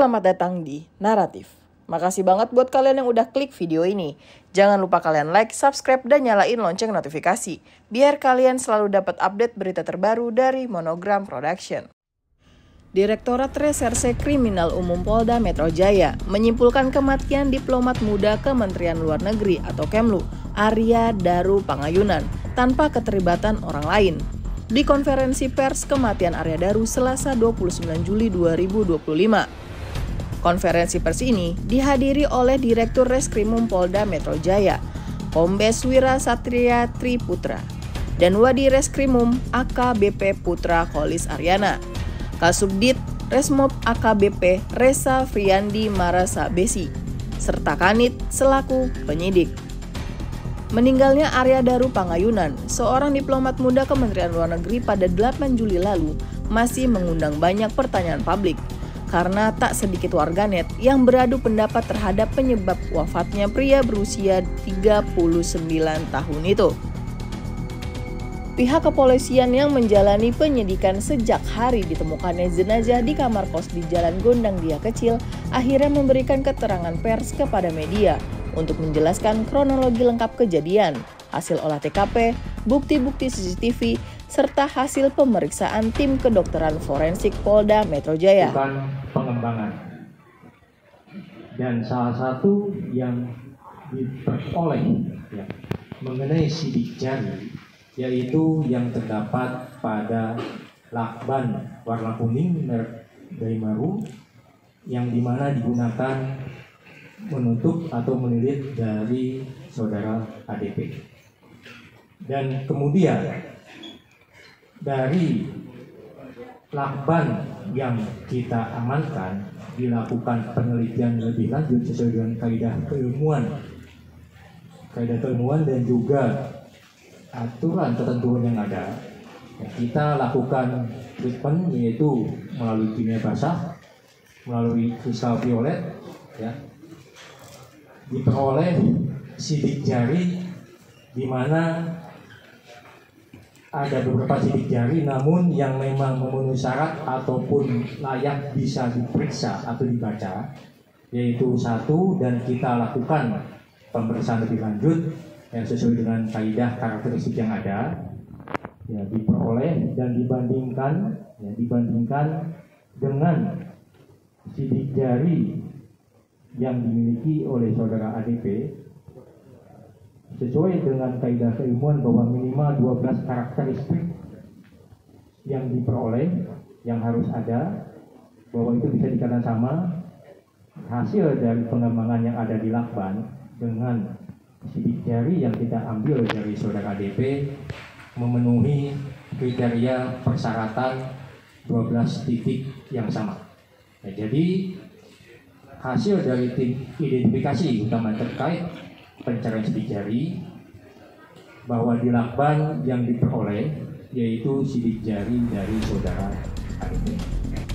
Selamat datang di Naratif. Makasih banget buat kalian yang udah klik video ini. Jangan lupa kalian like, subscribe, dan nyalain lonceng notifikasi. Biar kalian selalu dapat update berita terbaru dari Monogram Production. Direktorat Reserse Kriminal Umum Polda Metro Jaya menyimpulkan kematian diplomat muda Kementerian Luar Negeri atau Kemlu, Arya Daru Pangayunan, tanpa keterlibatan orang lain. Di konferensi pers kematian Arya Daru Selasa 29 Juli 2025. Konferensi pers ini dihadiri oleh Direktur Reskrimum Polda Metro Jaya, Kombes Wira Satria Triputra, dan Wadi Reskrimum AKBP Putra Kholis Aryana, Kasubdit Resmob AKBP Resa Friandi Marasa Besi, serta Kanit selaku penyidik. Meninggalnya Arya Daru Pangayunan, seorang diplomat muda Kementerian Luar Negeri pada 8 Juli lalu, masih mengundang banyak pertanyaan publik. Karena tak sedikit warganet yang beradu pendapat terhadap penyebab wafatnya pria berusia 39 tahun itu. Pihak kepolisian yang menjalani penyidikan sejak hari ditemukannya jenazah di kamar kos di Jalan Gondang Dia Kecil akhirnya memberikan keterangan pers kepada media untuk menjelaskan kronologi lengkap kejadian, hasil olah TKP, bukti-bukti CCTV, serta hasil pemeriksaan tim kedokteran forensik Polda Metro Jaya. Bukan pengembangan. Dan salah satu yang diperoleh mengenai sidik jari yaitu yang terdapat pada lakban warna kuning merek Daimaru yang dimana digunakan menutup atau menilik dari saudara ADP. Dan kemudian dari lakban yang kita amankan dilakukan penelitian lebih lanjut sesuai dengan kaidah keilmuan dan juga aturan ketentuan yang ada. Kita lakukan treatment yaitu melalui kimia basah, melalui kristal violet, diperoleh sidik jari di mana ada beberapa sidik jari namun yang memang memenuhi syarat ataupun layak bisa diperiksa atau dibaca yaitu satu, dan kita lakukan pemeriksaan lebih lanjut yang sesuai dengan kaidah karakteristik yang ada diperoleh dan dibandingkan dengan sidik jari yang dimiliki oleh saudara ADP sesuai dengan kaidah keilmuan bahwa minimal 12 karakteristik yang diperoleh yang harus ada, bahwa itu bisa dikatakan sama hasil dari pengembangan yang ada di lakban dengan sidik jari yang kita ambil dari saudara ADP memenuhi kriteria persyaratan 12 titik yang sama. Jadi hasil dari tim identifikasi utama terkait pencarian sidik jari bahwa di lakban yang diperoleh yaitu sidik jari dari saudara ADP.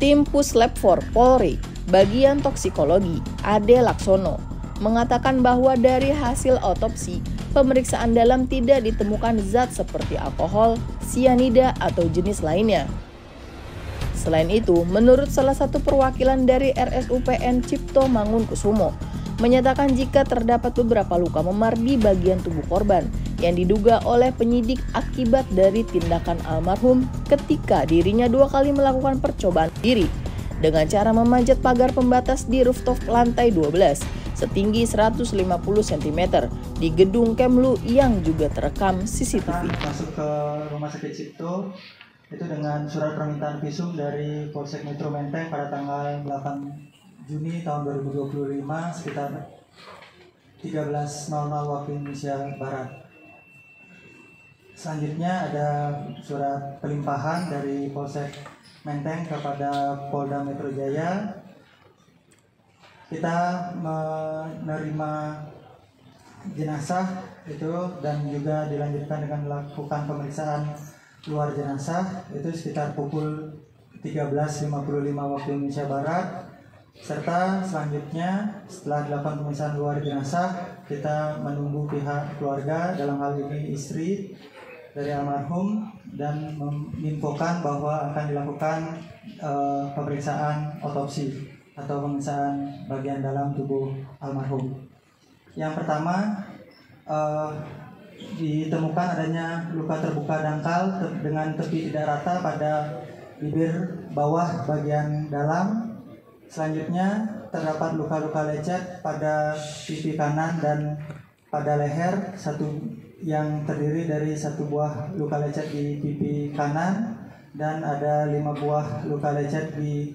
Tim Puslab 4 Polri, bagian toksikologi, Ade Laksono, mengatakan bahwa dari hasil otopsi, pemeriksaan dalam tidak ditemukan zat seperti alkohol, sianida, atau jenis lainnya. Selain itu, menurut salah satu perwakilan dari RSUPN Cipto Mangunkusumo, menyatakan jika terdapat beberapa luka memar di bagian tubuh korban yang diduga oleh penyidik akibat dari tindakan almarhum ketika dirinya 2 kali melakukan percobaan diri dengan cara memanjat pagar pembatas di rooftop lantai 12 setinggi 150 cm di gedung Kemlu yang juga terekam CCTV. Masuk ke Rumah Sakit Cipto itu dengan surat permintaan visum dari Polsek Metro Menteng pada tanggal 8 Juni tahun 2025 sekitar 13.00 waktu Indonesia Barat. Selanjutnya ada surat pelimpahan dari Polsek Menteng kepada Polda Metro Jaya. Kita menerima jenazah itu dan juga dilanjutkan dengan melakukan pemeriksaan luar jenazah itu sekitar pukul 13.55 waktu Indonesia Barat. Serta selanjutnya setelah dilakukan pemeriksaan luar jenazah, kita menunggu pihak keluarga, dalam hal ini istri dari almarhum, dan menginfokan bahwa akan dilakukan pemeriksaan otopsi. atau pemeriksaan bagian dalam tubuh almarhum. Yang pertama, ditemukan adanya luka terbuka dangkal dengan tepi tidak rata pada bibir bawah bagian dalam. Selanjutnya terdapat luka-luka lecet pada pipi kanan dan pada leher, yang terdiri dari 1 buah luka lecet di pipi kanan dan ada 5 buah luka lecet di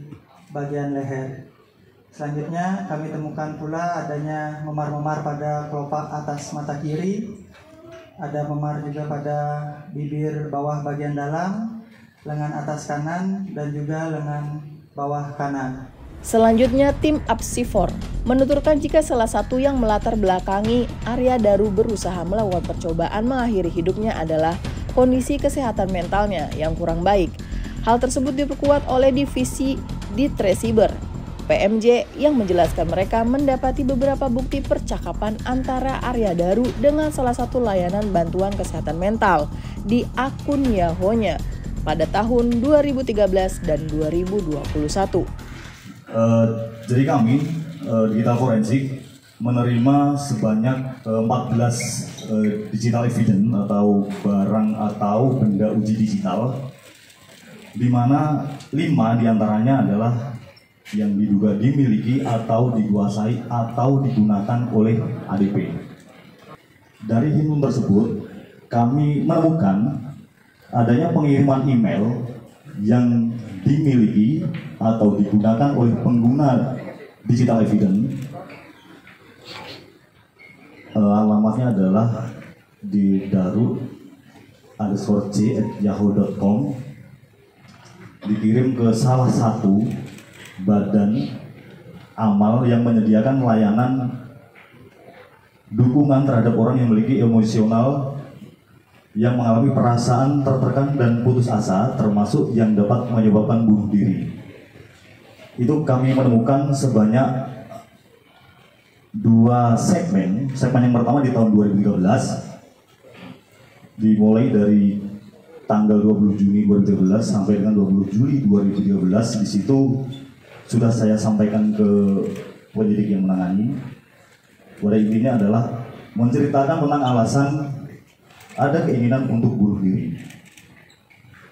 bagian leher. Selanjutnya kami temukan pula adanya memar-memar pada kelopak atas mata kiri, ada memar juga pada bibir bawah bagian dalam, lengan atas kanan, dan juga lengan bawah kanan. Selanjutnya, tim Apsifor menuturkan jika salah satu yang melatar belakangi Arya Daru berusaha melakukan percobaan mengakhiri hidupnya adalah kondisi kesehatan mentalnya yang kurang baik. Hal tersebut diperkuat oleh divisi Ditresiber PMJ yang menjelaskan mereka mendapati beberapa bukti percakapan antara Arya Daru dengan salah satu layanan bantuan kesehatan mental di akun Yahoo-nya pada tahun 2013 dan 2021. Jadi kami digital forensik menerima sebanyak 14 digital evidence atau barang atau benda uji digital, di mana 5 diantaranya adalah yang diduga dimiliki atau dikuasai atau digunakan oleh ADP. Dari himpun tersebut, kami menemukan adanya pengiriman email yang dimiliki atau digunakan oleh pengguna digital evidence. Alamatnya adalah di daru_c@yahoo.com, dikirim ke salah satu badan amal yang menyediakan layanan dukungan terhadap orang yang memiliki emosional yang mengalami perasaan tertekan dan putus asa, termasuk yang dapat menyebabkan bunuh diri. Itu kami menemukan sebanyak 2 segmen. Segmen yang pertama di tahun 2013, dimulai dari tanggal 20 Juni 2013 sampai dengan 20 Juli 2013. Di situ sudah saya sampaikan ke penyidik yang menangani. Pada intinya adalah menceritakan tentang alasan ada keinginan untuk bunuh diri.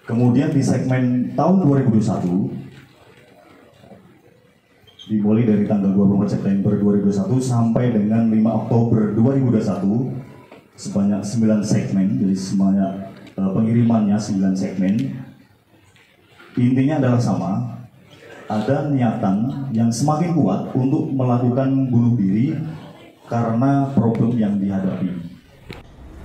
Kemudian di segmen tahun 2021, dimulai dari tanggal 24 September 2021 sampai dengan 5 Oktober 2021, sebanyak 9 segmen, jadi semuanya pengirimannya 9 segmen. Intinya adalah sama, ada niatan yang semakin kuat untuk melakukan bunuh diri karena problem yang dihadapi.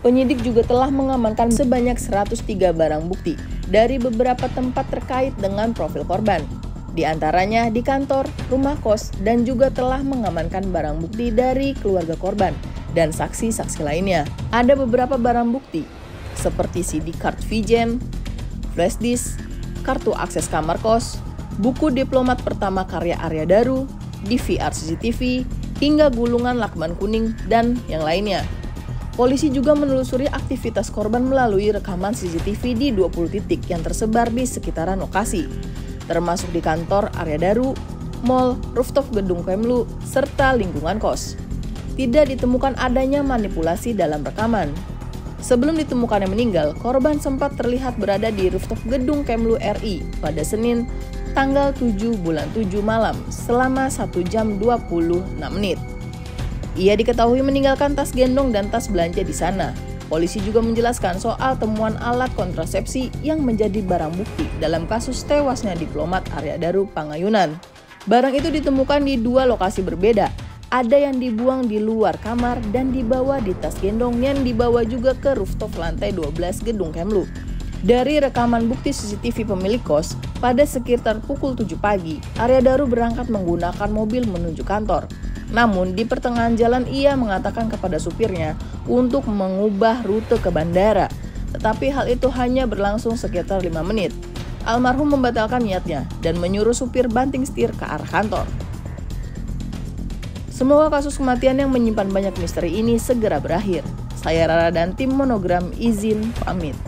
Penyidik juga telah mengamankan sebanyak 103 barang bukti dari beberapa tempat terkait dengan profil korban. Di antaranya di kantor, rumah kos, dan juga telah mengamankan barang bukti dari keluarga korban dan saksi-saksi lainnya. Ada beberapa barang bukti seperti CD card Vigen, flash disk, kartu akses kamar kos, buku diplomat pertama karya Arya Daru, DVR CCTV, hingga gulungan lakban kuning, dan yang lainnya. Polisi juga menelusuri aktivitas korban melalui rekaman CCTV di 20 titik yang tersebar di sekitaran lokasi, termasuk di kantor Arya Daru, mall, rooftop gedung Kemlu, serta lingkungan kos. Tidak ditemukan adanya manipulasi dalam rekaman. Sebelum ditemukannya meninggal, korban sempat terlihat berada di rooftop gedung Kemlu RI pada Senin, tanggal 7 bulan 7 malam selama 1 jam 26 menit. Ia diketahui meninggalkan tas gendong dan tas belanja di sana. Polisi juga menjelaskan soal temuan alat kontrasepsi yang menjadi barang bukti dalam kasus tewasnya diplomat Arya Daru Pangayunan. Barang itu ditemukan di 2 lokasi berbeda. Ada yang dibuang di luar kamar dan dibawa di tas gendong yang dibawa juga ke rooftop lantai 12 gedung Kemlu. Dari rekaman bukti CCTV pemilik kos, pada sekitar pukul 7 pagi, Arya Daru berangkat menggunakan mobil menuju kantor. Namun di pertengahan jalan ia mengatakan kepada supirnya untuk mengubah rute ke bandara. Tetapi hal itu hanya berlangsung sekitar 5 menit. Almarhum membatalkan niatnya dan menyuruh supir banting setir ke arah kantor. Semoga kasus kematian yang menyimpan banyak misteri ini segera berakhir. Saya Rara dan tim Monogram izin pamit.